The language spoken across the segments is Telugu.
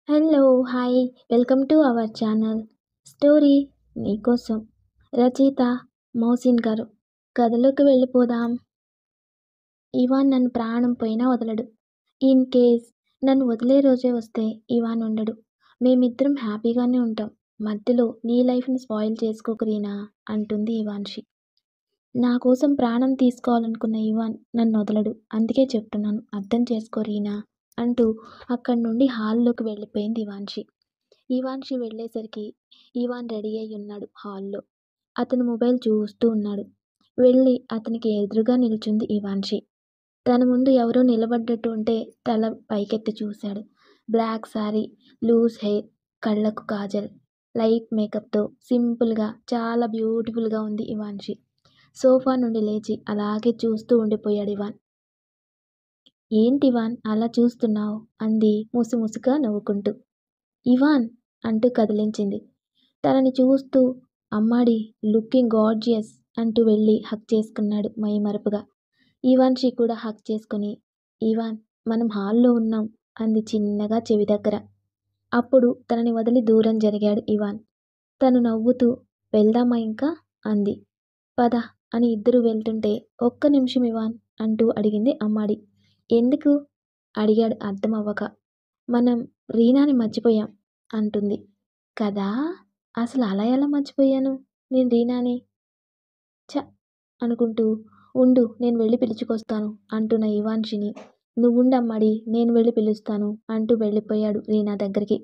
Hello! Hi! Welcome to our channel. Story నీకోసం. రచయిత మోసిన్ గారు. కథలోకి వెళ్ళిపోదాం. ఇవాన్ నన్ను ప్రాణం పోయినా వదలడు. ఇన్ కేస్ నన్ను వదిలే రోజే వస్తే ఇవాన్ ఉండడు. మేమిద్దరం హ్యాపీగానే ఉంటాం. మధ్యలో నీ లైఫ్‌ని స్పాయిల్ చేసుకోకు రీనా అంటుంది ఇవాన్షి. నా కోసం ప్రాణం తీసుకోవాలనుకున్న ఇవాన్ నన్నొదలడు. అందుకే చెప్తున్నాను అర్థం చేసుకో రీనా అంటూ అక్కడి నుండి హాల్లోకి వెళ్ళిపోయింది ఇవాన్షి. ఇవాన్షి వెళ్ళేసరికి ఇవాన్ రెడీ అయి ఉన్నాడు హాల్లో. అతను మొబైల్ చూస్తూ ఉన్నాడు. వెళ్ళి అతనికి ఎదురుగా నిల్చుంది ఇవాన్షి. తన ముందు ఎవరో నిలబడ్డట్టు ఉంటే తల పైకెత్తి చూశాడు. బ్లాక్ శారీ, లూజ్ హెయిర్, కళ్ళకు కాజల్, లైట్ మేకప్తో సింపుల్గా చాలా బ్యూటిఫుల్గా ఉంది ఇవాన్షి. సోఫా నుండి లేచి అలాగే చూస్తూ ఉండిపోయాడు ఇవాన్. ఏంటివాన్ అలా చూస్తున్నావు అంది ముసిముసిగా నవ్వుకుంటూ. ఇవాన్ అంటూ కదిలించింది. తనని చూస్తూ అమ్మాడి లుకింగ్ గార్జియస్ అంటూ వెళ్ళి హగ్ చేసుకున్నాడు మైమరపుగా. ఇవాన్షి కూడా హగ్ చేసుకుని ఇవాన్ మనం హాల్లో ఉన్నాం అంది చిన్నగా చెవి దగ్గర. అప్పుడు తనని వదిలి దూరం జరిగాడు ఇవాన్. తను నవ్వుతూ వెళ్దామా ఇంకా అంది. పద అని ఇద్దరు వెళ్తుంటే ఒక్క నిమిషం ఇవాన్ అంటూ అడిగింది అమ్మాడి. ఎందుకు అడిగాడు అర్థం అవ్వక. మనం రీనాని మర్చిపోయాం అంటుంది. కదా అసలు అలా ఎలా మర్చిపోయాను నేను రీనాని? ఛ అనుకుంటూ ఉండు నేను వెళ్ళి పిలుచుకొస్తాను అంటున్న ఇవాన్షిని నువ్వుండమ్మాడి నేను వెళ్ళి పిలుస్తాను అంటూ వెళ్ళిపోయాడు రీనా దగ్గరికి.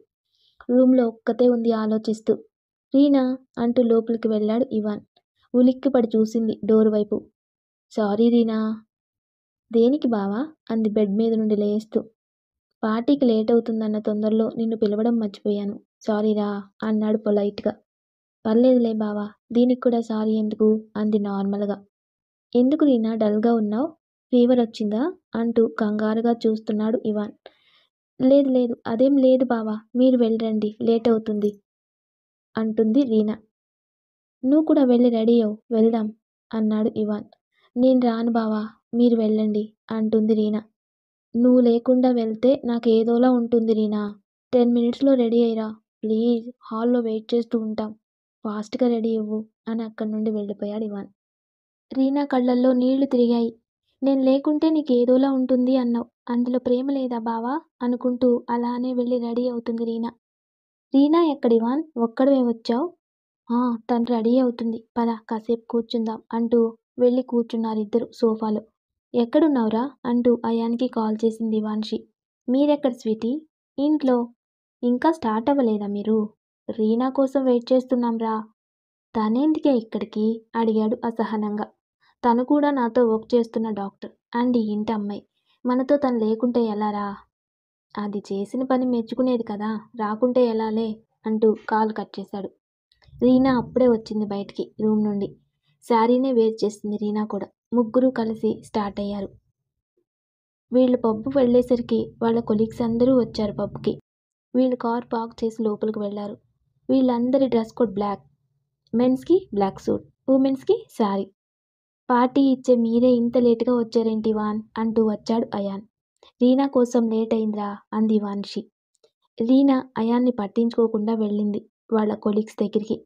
రూమ్లో ఒక్కతే ఉంది ఆలోచిస్తూ. రీనా అంటూ లోపలికి వెళ్ళాడు ఇవాన్. ఉలిక్కిపడి చూసింది డోర్ వైపు. సారీ రీనా. దేనికి బావా అంది బెడ్ మీద నుండి లేస్తూ. పార్టీకి లేట్ అవుతుందన్న తొందరలో నిన్ను పిలవడం మర్చిపోయాను. సారీరా అన్నాడు పొలైట్గా. పర్లేదులే బావా దీనికి కూడా సారీ ఎందుకు అంది నార్మల్గా. ఎందుకు రీనా డల్గా ఉన్నావు? ఫీవర్ వచ్చిందా అంటూ కంగారుగా చూస్తున్నాడు ఇవాన్. లేదు లేదు అదేం లేదు బావా మీరు వెళ్ళండి లేట్ అవుతుంది అంటుంది రీనా. నువ్వు కూడా వెళ్ళి రెడీ అవు వెళ్దాం అన్నాడు ఇవాన్. నేను రాను బావా మీరు వెళ్ళండి అంటుంది రీనా. నువ్వు లేకుండా వెళ్తే నాకు ఏదోలా ఉంటుంది రీనా. 10 మినిట్స్లో రెడీ అయ్యిరా ప్లీజ్ హాల్లో వెయిట్ చేస్తూ ఉంటాం. ఫాస్ట్గా రెడీ అవ్వు అని అక్కడి నుండి వెళ్ళిపోయాడు ఇవాన్. రీనా కళ్ళల్లో నీళ్లు తిరిగాయి. నేను లేకుంటే నీకు ఏదోలా ఉంటుంది అన్నావు. అందులో ప్రేమ లేదా బావా అనుకుంటూ అలానే వెళ్ళి రెడీ అవుతుంది రీనా. రీనా ఎక్కడివాన్ ఒక్కడవే వచ్చావు? తను రెడీ అవుతుంది పద కాసేపు కూర్చుందాం అంటూ వెళ్ళి కూర్చున్నారిద్దరు సోఫాలో. ఎక్కడున్నావురా అంటూ అయాన్కి కాల్ చేసింది ఇవాన్షి. మీరెక్కడ స్వీటీ? ఇంట్లో. ఇంకా స్టార్ట్ అవ్వలేదా మీరు? రీనా కోసం వెయిట్ చేస్తున్నాం రా. తనేందుకే ఇక్కడికి అడిగాడు అసహనంగా. తను కూడా నాతో వర్క్ చేస్తున్న డాక్టర్ అండ్ ఈ ఇంటి అమ్మాయి. మనతో తను లేకుంటే ఎలారా? అది చేసిన పని మెచ్చుకునేది కదా రాకుంటే ఎలాలే అంటూ కాల్ కట్ చేశాడు. రీనా అప్పుడే వచ్చింది బయటికి రూమ్ నుండి. శారీనే వేర్ చేసింది రీనా కూడా. ముగ్గురు కలిసి స్టార్ట్ అయ్యారు. వీళ్ళు పబ్బు వెళ్ళేసరికి వాళ్ళ కొలీగ్స్ అందరూ వచ్చారు పబ్కి. వీళ్ళు కార్ పార్క్ చేసి లోపలికి వెళ్ళారు. వీళ్ళందరి డ్రెస్ కోడ్ బ్లాక్. మెన్స్కి బ్లాక్ సూట్, ఉమెన్స్కి శారీ. పార్టీ ఇచ్చే మీరే ఇంత లేటుగా వచ్చారేంటి వాన్ అంటూ వచ్చాడు అయాన్. రీనా కోసం లేట్ అయిందిరా అంది వాన్షి. రీనా అయాన్ని పట్టించుకోకుండా వెళ్ళింది వాళ్ళ కొలీగ్స్ దగ్గరికి.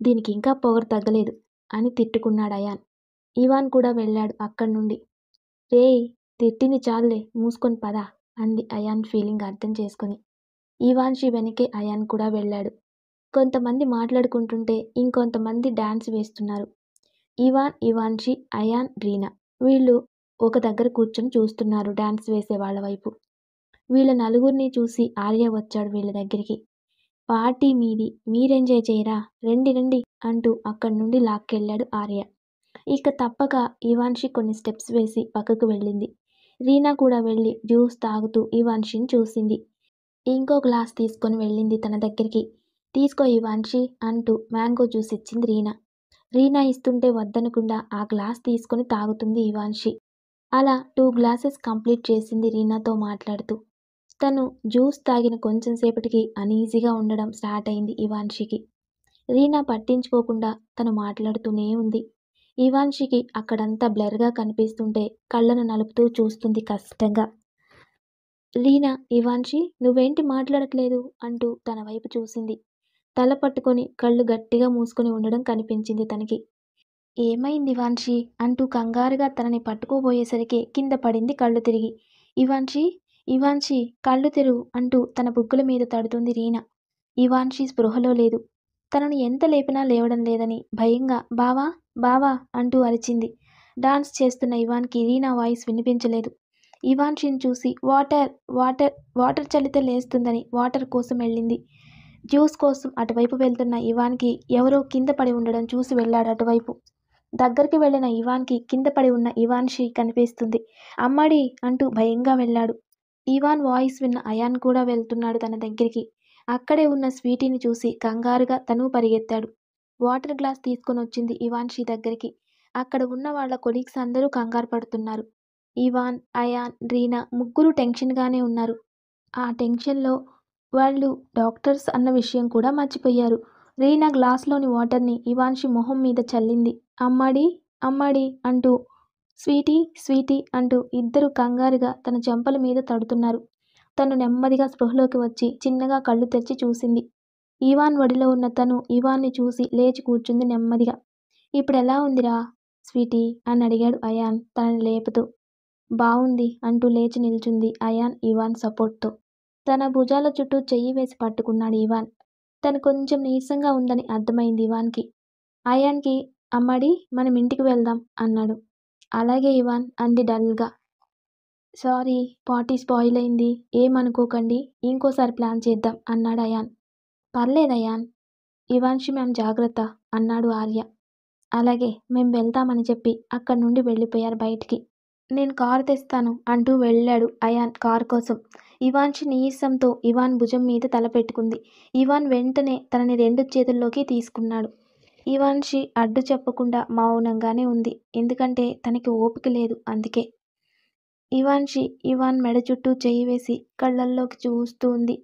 దీనికి ఇంకా పొగరు తగ్గలేదు అని తిట్టుకున్నాడు అయాన్. ఇవాన్ కూడా వెళ్ళాడు అక్కడి నుండి. రేయ్ తిట్టింది చాలులే మూసుకొని పద అంది అయాన్ ఫీలింగ్ అర్థం చేసుకుని. ఇవాన్షి వెనకే అయాన్ కూడా వెళ్ళాడు. కొంతమంది మాట్లాడుకుంటుంటే ఇంకొంతమంది డాన్స్ వేస్తున్నారు. ఇవాన్, ఇవాన్షి, అయాన్, రీనా వీళ్ళు ఒక దగ్గర కూర్చొని చూస్తున్నారు డాన్స్ వేసే వాళ్ళ వైపు. వీళ్ళ నలుగురిని చూసి ఆర్య వచ్చాడు వీళ్ళ దగ్గరికి. పార్టీ మీది మీరెంజాయ్ చేయరా రండి రండి అంటూ అక్కడి నుండి లాక్కెళ్ళాడు ఆర్య. ఇక తప్పక ఇవాన్షి కొన్ని స్టెప్స్ వేసి పక్కకు వెళ్ళింది. రీనా కూడా వెళ్ళి జ్యూస్ తాగుతూ ఇవాన్షిని చూసింది. ఇంకో గ్లాస్ తీసుకొని వెళ్ళింది తన దగ్గరికి. తీసుకో ఇవాన్షి అంటూ మ్యాంగో జ్యూస్ ఇచ్చింది రీనా. రీనా ఇస్తుంటే వద్దనకుండా ఆ గ్లాస్ తీసుకొని తాగుతుంది ఇవాన్షి. అలా 2 గ్లాసెస్ కంప్లీట్ చేసింది రీనాతో మాట్లాడుతూ. తను జ్యూస్ తాగిన కొంచెం సేపటికి అనీజీగా ఉండడం స్టార్ట్ అయింది ఇవాన్షికి. రీనా పట్టించుకోకుండా తను మాట్లాడుతూనే ఉంది. ఇవాన్షికి అక్కడంతా బ్లర్గా కనిపిస్తుంటే కళ్ళను నలుపుతూ చూస్తుంది కష్టంగా. రీనా ఇవాన్షి నువ్వేంటి మాట్లాడట్లేదు అంటూ తన వైపు చూసింది. తల పట్టుకొని కళ్ళు గట్టిగా మూసుకొని ఉండడం కనిపించింది తనకి. ఏమైంది ఇవాన్షి అంటూ కంగారుగా తనని పట్టుకోబోయేసరికి కింద పడింది కళ్ళు తిరిగి. ఇవాన్షి ఇవాన్షి కళ్ళు తెరువు అంటూ తన బుగ్గల మీద తడుతుంది రీనా. ఇవాన్షి స్పృహలో లేదు. తనను ఎంత లేపినా లేవడం లేదని భయంగా బావా బావా అంటూ అరిచింది. డాన్స్ చేస్తున్న ఇవాన్కి రీనా వాయిస్ వినిపించలేదు. ఇవాన్షిని చూసి వాటర్ వాటర్ వాటర్ చల్లితే లేస్తుందని వాటర్ కోసం వెళ్ళింది. జ్యూస్ కోసం అటువైపు వెళ్తున్న ఇవాన్కి ఎవరో కింద పడి ఉండడం చూసి వెళ్ళాడు అటువైపు. దగ్గరికి వెళ్ళిన ఇవాన్కి కింద పడి ఉన్న ఇవాన్షి కనిపిస్తుంది. అమ్మడి అంటూ భయంగా వెళ్ళాడు. ఇవాన్ వాయిస్ విన్న అయాన్ కూడా వెళ్తున్నాడు తన దగ్గరికి. అక్కడే ఉన్న స్వీటీని చూసి కంగారుగా తను పరిగెత్తాడు. వాటర్ గ్లాస్ తీసుకొని వచ్చింది ఇవాన్షి దగ్గరికి. అక్కడ ఉన్న వాళ్ళ కొలీగ్స్ అందరూ కంగారు పడుతున్నారు. ఇవాన్, అయాన్, రీనా ముగ్గురు టెన్షన్గానే ఉన్నారు. ఆ టెన్షన్లో వాళ్ళు డాక్టర్స్ అన్న విషయం కూడా మర్చిపోయారు. రీనా గ్లాస్లోని వాటర్ని ఇవాన్షి మొహం మీద చల్లింది. అమ్మాడి అమ్మాడి అంటూ స్వీటీ స్వీటీ అంటూ ఇద్దరు కంగారుగా తన చెంపల మీద తడుతున్నారు. తను నెమ్మదిగా స్పృహలోకి వచ్చి చిన్నగా కళ్ళు తెరిచి చూసింది. ఇవాన్ ఒడిలో ఉన్న తను ఇవాన్ని చూసి లేచి కూర్చుంది నెమ్మదిగా. ఇప్పుడెలా ఉందిరా స్వీటీ అని అడిగాడు అయాన్ తనని లేపుతూ. బావుంది అంటూ లేచి నిల్చుంది అయాన్ ఇవాన్ సపోర్ట్తో. తన భుజాల చుట్టూ చెయ్యి వేసి పట్టుకున్నాడు ఇవాన్. తను కొంచెం నీరసంగా ఉందని అర్థమైంది ఇవాన్కి. అయాన్కి అమ్మాడి మనం ఇంటికి వెళ్దాం అన్నాడు. అలాగే ఇవాన్ అంది డల్గా. సారీ పార్టీ స్పాయిల్ అయింది ఏమనుకోకండి ఇంకోసారి ప్లాన్ చేద్దాం అన్నాడు అయాన్. పర్లేదు అయాన్. ఇవాన్షి మ్యామ్ జాగ్రత్త అన్నాడు ఆర్య. అలాగే మేం వెళ్తామని చెప్పి అక్కడి నుండి వెళ్ళిపోయారు బయటికి. నేను కారు తెస్తాను అంటూ వెళ్ళాడు అయాన్ కారు కోసం. ఇవాన్షి నీరసంతో ఇవాన్ భుజం మీద తల పెట్టుకుంది. ఇవాన్ వెంటనే తనని 2 చేతుల్లోకి తీసుకున్నాడు. ఇవాన్షి అడ్డు చెప్పకుండా మౌనంగానే ఉంది. ఎందుకంటే తనకి ఓపిక లేదు అందుకే. ఇవాన్షి ఇవాన్ మెడ చుట్టూ చెయ్యి వేసి కళ్ళల్లోకి చూస్తూ ఉంది.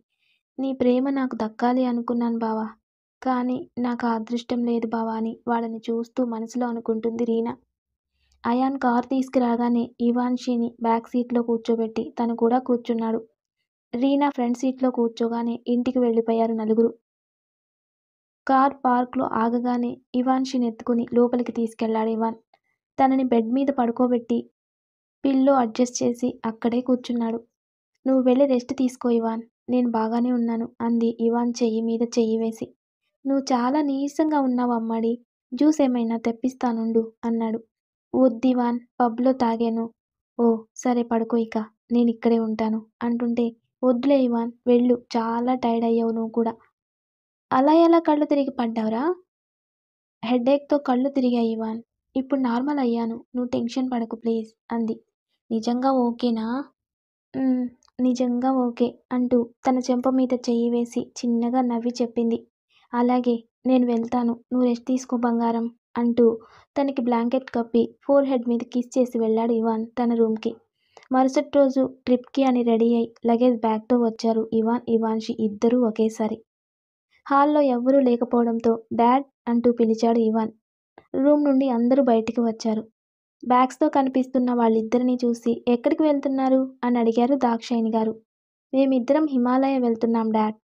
నీ ప్రేమ నాకు దక్కాలి అనుకున్నాను బావా. కానీ నాకు ఆ అదృష్టం లేదు బావా అని వాళ్ళని చూస్తూ మనసులో అనుకుంటుంది రీనా. అయాన్ కారు తీసుకురాగానే ఇవాన్షిని బ్యాక్ సీట్లో కూర్చోబెట్టి తను కూడా కూర్చున్నాడు. రీనా ఫ్రంట్ సీట్లో కూర్చోగానే ఇంటికి వెళ్ళిపోయారు నలుగురు. కార్ పార్క్లో ఆగగానే ఇవాన్షిని ఎత్తుకుని లోపలికి తీసుకెళ్లాడు ఇవాన్. తనని బెడ్ మీద పడుకోబెట్టి పిల్లో అడ్జస్ట్ చేసి అక్కడే కూర్చున్నాడు. నువ్వు వెళ్ళి రెస్ట్ తీసుకో ఇవాన్. నేను బాగానే ఉన్నాను అంది ఇవాన్ చెయ్యి మీద చెయ్యి వేసి. నువ్వు చాలా నీరసంగా ఉన్నావు అమ్మాడి. జ్యూస్ ఏమైనా తెప్పిస్తానుండు అన్నాడు. వద్దివాన్ పబ్లో తాగాను. ఓ సరే పడుకో ఇక నేనిక్కడే ఉంటాను అంటుంటే వద్దులే ఇవాన్ వెళ్ళు చాలా టైర్డ్ అయ్యావు నువ్వు కూడా. అలా ఎలా కళ్ళు తిరిగి పడ్డావురా? హెడేక్తో కళ్ళు తిరిగాయి ఇవాన్. ఇప్పుడు నార్మల్ అయ్యాను. నువ్వు టెన్షన్ పడకు ప్లీజ్ అంది. నిజంగా ఓకేనా? నిజంగా ఓకే అంటూ తన చెంప మీద చెయ్యి వేసి చిన్నగా నవ్వి చెప్పింది. అలాగే నేను వెళ్తాను. నువ్వు రెస్ట్ తీసుకో బంగారం అంటూ తనకి బ్లాంకెట్ కప్పి ఫోర్ హెడ్ మీద కిస్ చేసి వెళ్ళాడు ఇవాన్ తన రూమ్కి. మరుసటి రోజు ట్రిప్కి అని రెడీ అయి లగేజ్ బ్యాగ్తో వచ్చారు ఇవాన్ ఇవాన్షి ఇద్దరూ ఒకేసారి. హాల్లో ఎవ్వరూ లేకపోవడంతో డాడ్ అంటూ పిలిచాడు ఇవాన్. రూమ్ నుండి అందరూ బయటికి వచ్చారు. బ్యాగ్స్తో కనిపిస్తున్న వాళ్ళిద్దరినీ చూసి ఎక్కడికి వెళ్తున్నారు అని అడిగారు దాక్షాయిని గారు. మేమిద్దరం హిమాలయ వెళ్తున్నాం డాడ్.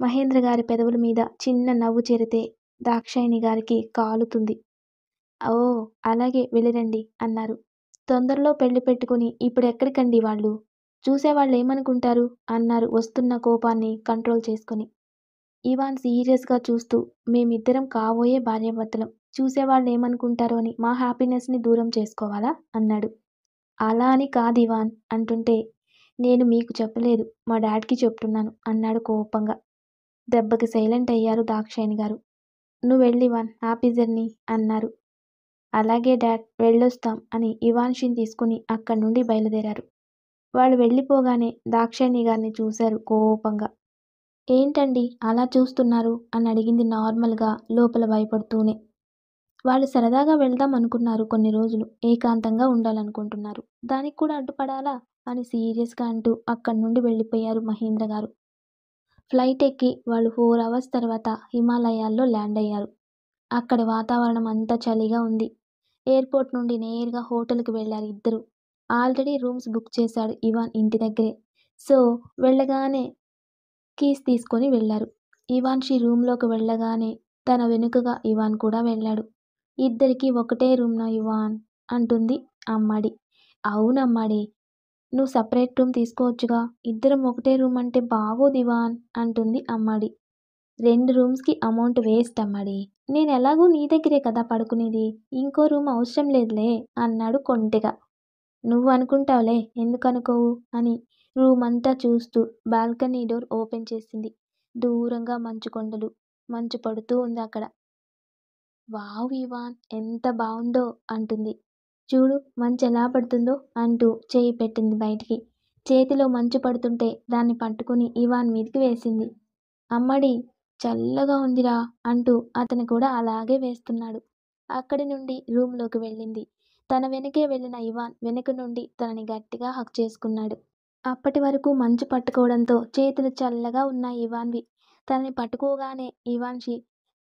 మహేంద్ర గారి పెదవుల మీద చిన్న నవ్వు చేరితే దాక్షాయిని గారికి కాలుతుంది. ఓ అలాగే వెళ్ళిరండి అన్నారు. తొందరలో పెళ్లి పెట్టుకుని ఇప్పుడు ఎక్కడికండి వాళ్ళు? చూసేవాళ్ళు ఏమనుకుంటారు అన్నారు వస్తున్న కోపాన్ని కంట్రోల్ చేసుకుని. ఇవాన్ సీరియస్గా చూస్తూ మేమిద్దరం కాబోయే భార్యాభర్తలం. చూసేవాళ్ళు ఏమనుకుంటారో అని మా హ్యాపీనెస్ని దూరం చేసుకోవాలా అన్నాడు. అలా అని కాదు ఇవాన్ అంటుంటే నేను మీకు చెప్పలేదు మా డాడ్కి చెప్తున్నాను అన్నాడు కోపంగా. దెబ్బకి సైలెంట్ అయ్యారు దాక్షాయిని గారు. నువ్వు వెళ్ళి ఇవాన్ హ్యాపీ జర్నీ అన్నారు. అలాగే డాడ్ వెళ్ళొస్తాం అని ఇవాన్షిని తీసుకుని అక్కడి నుండి బయలుదేరారు. వాళ్ళు వెళ్ళిపోగానే దాక్షాయిని గారిని చూశారు కోపంగా. ఏంటండి అలా చూస్తున్నారు అని అడిగింది నార్మల్గా లోపల భయపడుతూనే. వాళ్ళు సరదాగా వెళ్దాం అనుకున్నారు కొన్ని రోజులు ఏకాంతంగా ఉండాలనుకుంటున్నారు. దానికి కూడా అడ్డుపడాలా అని సీరియస్గా అంటూ అక్కడి నుండి వెళ్ళిపోయారు మహేంద్ర గారు. ఫ్లైట్ ఎక్కి వాళ్ళు 4 అవర్స్ తర్వాత హిమాలయాల్లో ల్యాండ్ అయ్యారు. అక్కడి వాతావరణం అంతా చలిగా ఉంది. ఎయిర్పోర్ట్ నుండి నేరుగా హోటల్కి వెళ్ళారు ఇద్దరు. ఆల్రెడీ రూమ్స్ బుక్ చేశాడు ఇవాన్ ఇంటి దగ్గరే. సో వెళ్ళగానే కీస్ తీసుకొని వెళ్లారు. ఇవాన్షి రూమ్లోకి వెళ్ళగానే తన వెనుకగా ఇవాన్ కూడా వెళ్ళాడు. ఇద్దరికీ ఒకటే రూమ్నా ఇవాన్ అంటుంది అమ్మాడి. అవునమ్మాడి, నువ్వు సపరేట్ రూమ్ తీసుకోవచ్చుగా, ఇద్దరం ఒకటే రూమ్ అంటే బాగోదు ఇవాన్ అంటుంది అమ్మాడి. 2 రూమ్స్కి అమౌంట్ వేస్ట్ అమ్మాడి, నేను ఎలాగూ నీ దగ్గరే కదా పడుకునేది, ఇంకో రూమ్ అవసరం లేదులే అన్నాడు కొంటెగా. నువ్వు అనుకుంటావులే, ఎందుకనుకోవు అని రూమ్ అంతా చూస్తూ బాల్కనీ డోర్ ఓపెన్ చేసింది. దూరంగా మంచు కొండలు, మంచు పడుతూ ఉంది అక్కడ. వావ్ ఇవాన్, ఎంత బావుందో అంటుంది. చూడు మంచు ఎలా పడుతుందో అంటూ చేయి పెట్టింది బయటికి. చేతిలో మంచు పడుతుంటే దాన్ని పట్టుకుని ఇవాన్ మీదికి వేసింది. అమ్మడి, చల్లగా ఉందిరా అంటూ అతను కూడా అలాగే వేస్తున్నాడు. అక్కడి నుండి రూంలోకి వెళ్ళింది. తన వెనకే వెళ్ళిన ఇవాన్ వెనుక నుండి తనని గట్టిగా హగ్ చేసుకున్నాడు. అప్పటి వరకు మంచు పట్టుకోవడంతో చేతులు చల్లగా ఉన్నాయి ఇవాన్వి. తనని పట్టుకోగానే ఇవాన్షి,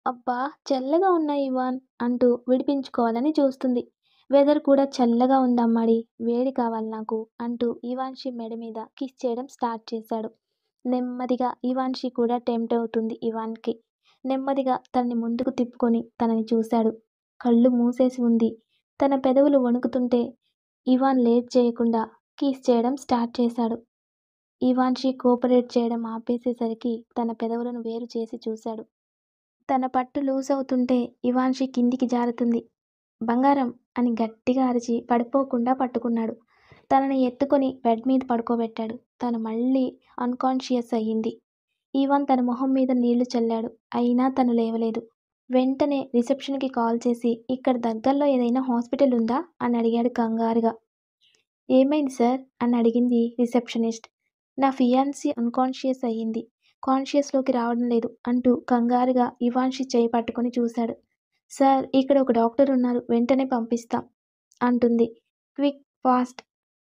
అబ్బా చల్లగా ఉన్నాయి ఇవాన్ అంటూ విడిపించుకోవాలని చూస్తుంది. వెదర్ కూడా చల్లగా ఉందమ్మాడి, వేడి కావాలి నాకు అంటూ ఇవాన్షి మెడ మీద కిస్ చేయడం స్టార్ట్ చేశాడు. నెమ్మదిగా ఇవాన్షి కూడా టెంప్ట్ అవుతుంది ఇవాన్కి. నెమ్మదిగా తనని ముందుకు తిప్పుకొని తనని చూశాడు. కళ్ళు మూసేసి ఉంది. తన పెదవులు వణుకుతుంటే ఇవాన్ లేట్ చేయకుండా కిస్ చేయడం స్టార్ట్ చేశాడు. ఇవాన్షి కోపరేట్ చేయడం ఆపేసేసరికి తన పెదవులను వేరు చేసి చూశాడు. తన పట్టు లూజ్ అవుతుంటే ఇవాన్షి కిందికి జారుతుంది. బంగారం అని గట్టిగా అరిచి పడిపోకుండా పట్టుకున్నాడు. తనని ఎత్తుకొని బెడ్ మీద పడుకోబెట్టాడు. తను మళ్ళీ అన్కాన్షియస్ అయ్యింది. ఇవాన్ తన మొహం మీద నీళ్లు చల్లాడు. అయినా తను లేవలేదు. వెంటనే రిసెప్షన్కి కాల్ చేసి ఇక్కడ దగ్గరలో ఏదైనా హాస్పిటల్ ఉందా అని అడిగాడు కంగారుగా. ఏమైంది సార్ అని అడిగింది రిసెప్షనిస్ట్. నా ఫియాన్సీ అన్కాన్షియస్ అయ్యింది, కాన్షియస్లోకి రావడం లేదు అంటూ కంగారుగా ఇవాన్షి చేయి పట్టుకొని చూశాడు. సార్ ఇక్కడ ఒక డాక్టర్ ఉన్నారు, వెంటనే పంపిస్తాం అంటుంది. క్విక్ ఫాస్ట్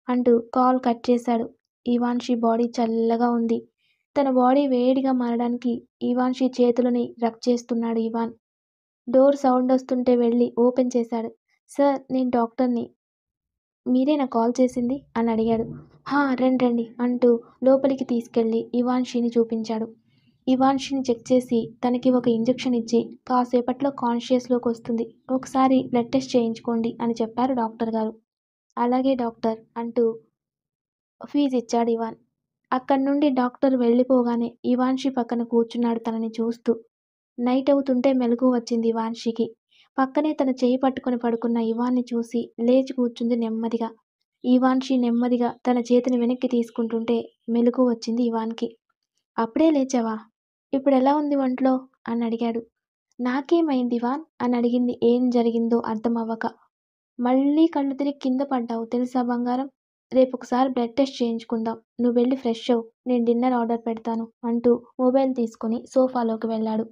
అంటూ కాల్ కట్ చేశాడు. ఇవాన్షి బాడీ చల్లగా ఉంది. తన బాడీ వేడిగా మారడానికి ఇవాన్షి చేతులని రబ్ చేస్తున్నాడు ఇవాన్. డోర్ సౌండ్ వస్తుంటే వెళ్ళి ఓపెన్ చేశాడు. సార్ నేను డాక్టర్ని, మీరేనా కాల్ చేసింది అని అడిగాడు. హా రండి రండి అంటూ లోపలికి తీసుకెళ్లి ఇవాన్షిని చూపించాడు. ఇవాన్షిని చెక్ చేసి తనకి ఒక ఇంజెక్షన్ ఇచ్చి కాసేపట్లో కాన్షియస్లోకి వస్తుంది, ఒకసారి బ్లడ్ టెస్ట్ చేయించుకోండి అని చెప్పారు డాక్టర్ గారు. అలాగే డాక్టర్ అంటూ ఫీజు ఇచ్చాడు ఇవాన్. అక్కడి నుండి డాక్టర్ వెళ్ళిపోగానే ఇవాన్షి పక్కన కూర్చున్నాడు తనని చూస్తూ. నైట్ అవుతుంటే మెలకువ వచ్చింది ఇవాన్షికి. పక్కనే తన చేయి పట్టుకొని పడుకున్న ఇవాన్ని చూసి లేచి కూర్చుంది నెమ్మదిగా. ఇవాన్షి నెమ్మదిగా తన చేతిని వెనక్కి తీసుకుంటుంటే మెలకువ వచ్చింది ఇవాన్కి. అప్పుడే లేచావా, ఇప్పుడెలా ఉంది ఒంట్లో అని అడిగాడు. నాకేమైంది ఇవాన్ అని అడిగింది ఏం జరిగిందో అర్థం అవ్వక. మళ్ళీ కళ్ళు తిరిగి కింద పడ్డావు తెలుసా బంగారం, రేపొకసారి బ్లడ్ టెస్ట్ చేయించుకుందాం, నువ్వు వెళ్ళి ఫ్రెష్ అవ్వు, నేను డిన్నర్ ఆర్డర్ పెడతాను అంటూ మొబైల్ తీసుకొని సోఫాలోకి వెళ్ళాడు.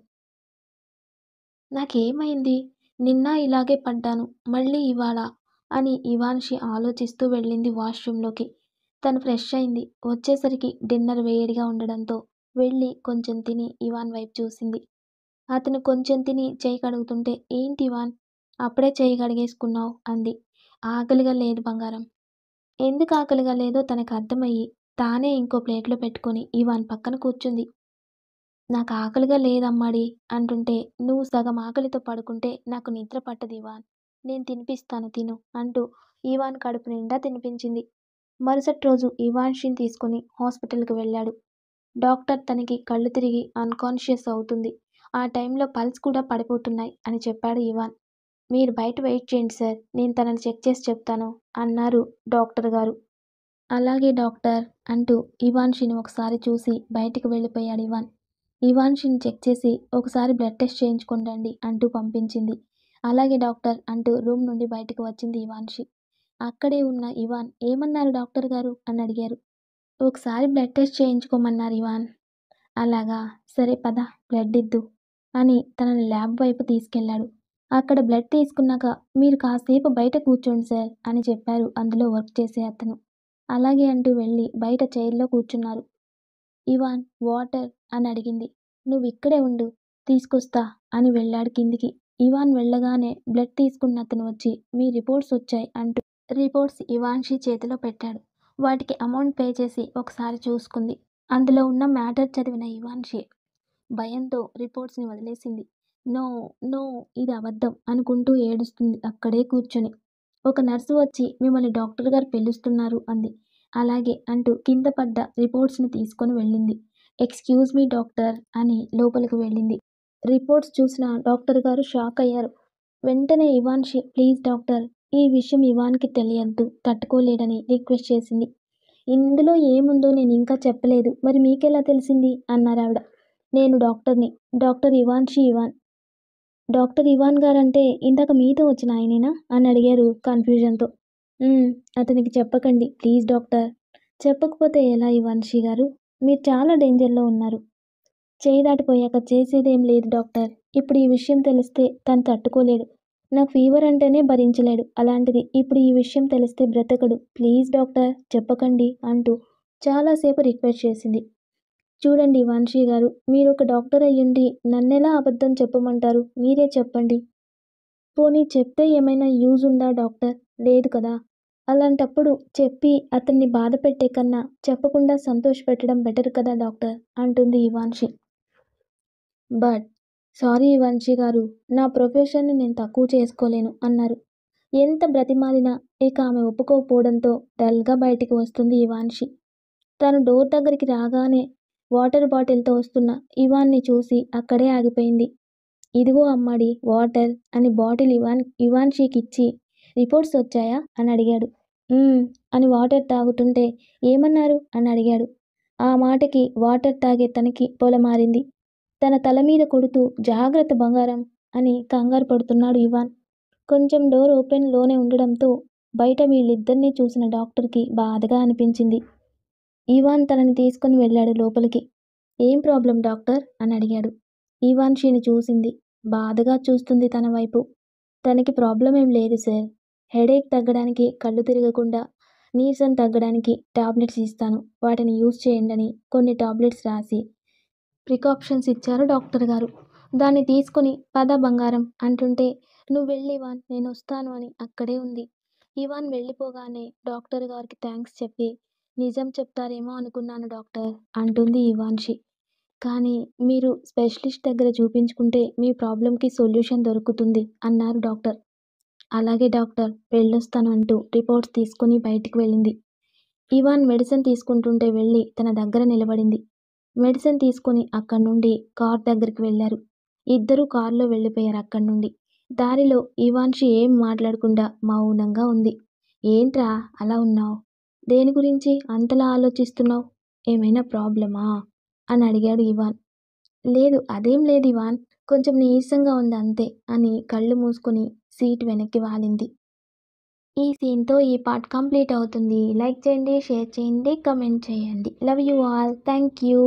నాకేమైంది, నిన్న ఇలాగే పడ్డాను, మళ్ళీ ఇవాళ అని ఇవాన్షి ఆలోచిస్తూ వెళ్ళింది వాష్రూంలోకి. తను ఫ్రెష్ అయింది. వచ్చేసరికి డిన్నర్ వేడిగా ఉండడంతో వెళ్ళి కొంచెం తిని ఇవాన్ వైపు చూసింది. అతను కొంచెం తిని చేయి కడుగుతుంటే ఏంటి ఇవాన్, అప్పుడే చేయి కడిగేసుకున్నావు అంది. ఆకలిగా లేదు బంగారం. ఎందుకు ఆకలిగా లేదో తనకు అర్థమయ్యి తానే ఇంకో ప్లేట్లో పెట్టుకొని ఇవాన్ పక్కన కూర్చుంది. నాకు ఆకలిగా లేదమ్మాడి అంటుంటే నువ్వు సగం ఆకలితో పడుకుంటే నాకు నిద్ర పట్టదు ఇవాన్, నేను తినిపిస్తాను తిను అంటూ ఇవాన్ కడుపు నిండా తినిపించింది. మరుసటి రోజు ఇవాన్షిని తీసుకుని హాస్పిటల్కి వెళ్ళాడు. డాక్టర్ తనకి కళ్ళు తిరిగి అన్కాన్షియస్ అవుతుంది, ఆ టైంలో పల్స్ కూడా పడిపోతున్నాయి అని చెప్పాడు ఇవాన్. మీరు బయట వెయిట్ చేయండి సార్, నేను తనని చెక్ చేసి చెప్తాను అన్నారు డాక్టర్ గారు. అలాగే డాక్టర్ అంటూ ఇవాన్షిని ఒకసారి చూసి బయటికి వెళ్ళిపోయాడు ఇవాన్. ఇవాన్షిని చెక్ చేసి ఒకసారి బ్లడ్ టెస్ట్ చేయించుకొని రండి అంటూ పంపించింది. అలాగే డాక్టర్ అంటూ రూమ్ నుండి బయటకు వచ్చింది ఇవాన్షి. అక్కడే ఉన్న ఇవాన్ ఏమన్నారు డాక్టర్ గారు అని అడిగారు. ఒకసారి బ్లడ్ టెస్ట్ చేయించుకోమన్నారు ఇవాన్. అలాగా, సరే పద బ్లడ్ ఇద్దు అని తనని ల్యాబ్ వైపు తీసుకెళ్లాడు. అక్కడ బ్లడ్ తీసుకున్నాక మీరు కాసేపు బయట కూర్చోండి సార్ అని చెప్పారు అందులో వర్క్ చేసే అతను. అలాగే అంటూ వెళ్ళి బయట చైర్లో కూర్చున్నారు. ఇవాన్ వాటర్ అని అడిగింది. నువ్వు ఇక్కడే ఉండు, తీసుకొస్తా అని వెళ్ళాడు కిందికి. ఇవాన్ వెళ్ళగానే బ్లడ్ తీసుకున్న అతను వచ్చి మీ రిపోర్ట్స్ వచ్చాయి అంటూ రిపోర్ట్స్ ఇవాన్షి చేతిలో పెట్టాడు. వాటికి అమౌంట్ పే చేసి ఒకసారి చూసుకుంది. అందులో ఉన్న మ్యాటర్ చదివిన ఇవాన్షి భయంతో రిపోర్ట్స్ని వదిలేసింది. నో, నో, ఇది అబద్ధం అనుకుంటూ ఏడుస్తుంది అక్కడే కూర్చొని. ఒక నర్సు వచ్చి మిమ్మల్ని డాక్టర్ గారు పిలుస్తున్నారు అంది. అలాగే అంటూ కింద పడ్డ రిపోర్ట్స్ని తీసుకొని వెళ్ళింది. ఎక్స్క్యూజ్ మీ డాక్టర్ అని లోపలికి వెళ్ళింది. రిపోర్ట్స్ చూసిన డాక్టర్ గారు షాక్ అయ్యారు. వెంటనే ఇవాన్షి ప్లీజ్ డాక్టర్, ఈ విషయం ఇవాన్కి తెలియద్దు, తట్టుకోలేడని రిక్వెస్ట్ చేసింది. ఇందులో ఏముందో నేను ఇంకా చెప్పలేదు, మరి మీకెలా తెలిసింది అన్నారావిడ. నేను డాక్టర్ని, డాక్టర్ ఇవాన్షి ఇవాన్. డాక్టర్ ఇవాన్ గారంటే ఇందాక మీతో వచ్చిన ఆయనేనా అని అడిగారు కన్ఫ్యూజన్తో. అతనికి చెప్పకండి ప్లీజ్ డాక్టర్. చెప్పకపోతే ఎలా ఇవాన్షి గారు, మీరు చాలా డేంజర్లో ఉన్నారు. చేయి దాటిపోయాక చేసేదేం లేదు డాక్టర్. ఇప్పుడు ఈ విషయం తెలిస్తే తను తట్టుకోలేడు. నాకు ఫీవర్ అంటేనే భరించలేడు. అలాంటిది ఇప్పుడు ఈ విషయం తెలిస్తే బ్రతకడు. ప్లీజ్ డాక్టర్ చెప్పకండి అంటూ చాలాసేపు రిక్వెస్ట్ చేసింది. చూడండి ఇవాన్షి గారు, మీరు ఒక డాక్టర్ అయ్యుండి నన్నెలా అబద్ధం చెప్పమంటారు? మీరే చెప్పండి. పోనీ చెప్తే ఏమైనా యూజ్ ఉందా డాక్టర్? లేదు కదా. అలాంటప్పుడు చెప్పి అతన్ని బాధ పెట్టే కన్నా చెప్పకుండా సంతోషపెట్టడం బెటర్ కదా డాక్టర్ అంటుంది ఇవాన్షి. బట్ సారీ ఇవాన్షి గారు, నా ప్రొఫెషన్ని నేను తక్కువ చేసుకోలేను అన్నారు. ఎంత బ్రతిమాలినా ఇక ఆమె ఒప్పుకోకపోవడంతో డల్గా బయటికి వస్తుంది ఇవాన్షి. తను డోర్ దగ్గరికి రాగానే వాటర్ బాటిల్తో వస్తున్న ఇవాన్ని చూసి అక్కడే ఆగిపోయింది. ఇదిగో అమ్మాడి వాటర్ అని బాటిల్ ఇవాన్షికి ఇచ్చి రిపోర్ట్స్ వచ్చాయా అని అడిగాడు. అని వాటర్ తాగుతుంటే ఏమన్నారు అని అడిగాడు. ఆ మాటకి వాటర్ తాగే తనకి పొలమారింది. తన తల మీద కొడుతూ జాగ్రత్త బంగారం అని కంగారు పడుతున్నాడు ఇవాన్. కొంచెం డోర్ ఓపెన్లోనే ఉండడంతో బయట వీళ్ళిద్దరినీ చూసిన డాక్టర్కి బాధగా అనిపించింది. ఇవాన్ తనని తీసుకుని వెళ్ళాడు లోపలికి. ఏం ప్రాబ్లం డాక్టర్ అని అడిగాడు. ఇవాన్షిని చూసింది. బాధగా చూస్తుంది తన వైపు. తనకి ప్రాబ్లం ఏం లేదు సార్. హెడేక్ తగ్గడానికి, కళ్ళు తిరగకుండా, నీరసం తగ్గడానికి టాబ్లెట్స్ ఇస్తాను, వాటిని యూజ్ చేయండి అని కొన్ని టాబ్లెట్స్ రాసి ప్రికాషన్స్ ఇచ్చారు డాక్టర్ గారు. దాన్ని తీసుకుని పద బంగారం అంటుంటే నువ్వు వెళ్ళి ఇవాన్ నేను వస్తాను అని అక్కడే ఉంది. ఇవాన్ వెళ్ళిపోగానే డాక్టర్ గారికి థ్యాంక్స్ చెప్పి నిజం చెప్తారేమో అనుకున్నాను డాక్టర్ అంటుంది ఇవాన్షి. కానీ మీరు స్పెషలిస్ట్ దగ్గర చూపించుకుంటే మీ ప్రాబ్లంకి సొల్యూషన్ దొరుకుతుంది అన్నారు డాక్టర్. అలాగే డాక్టర్, వెళ్ళొస్తాను అంటూ రిపోర్ట్స్ తీసుకుని బయటికి వెళ్ళింది. ఇవాన్ మెడిసిన్ తీసుకుంటుంటే వెళ్ళి తన దగ్గర నిలబడింది. మెడిసిన్ తీసుకుని అక్కడి నుండి కార్ దగ్గరికి వెళ్ళారు. ఇద్దరూ కారులో వెళ్ళిపోయారు అక్కడి నుండి. దారిలో ఇవాన్షి ఏం మాట్లాడకుండా మౌనంగా ఉంది. ఏంట్రా అలా ఉన్నావు? దేని గురించి అంతలా ఆలోచిస్తున్నావు? ఏమైనా ప్రాబ్లమా అని అడిగాడు ఇవాన్. లేదు అదేం లేదు ఇవాన్, కొంచెం నీరసంగా ఉంది అంతే అని కళ్ళు మూసుకొని సీట్ వెనక్కి వాలింది. ఈ సీన్తో ఈ పార్ట్ కంప్లీట్ అవుతుంది. లైక్ చేయండి, షేర్ చేయండి, కమెంట్ చేయండి. Love you all. Thank you.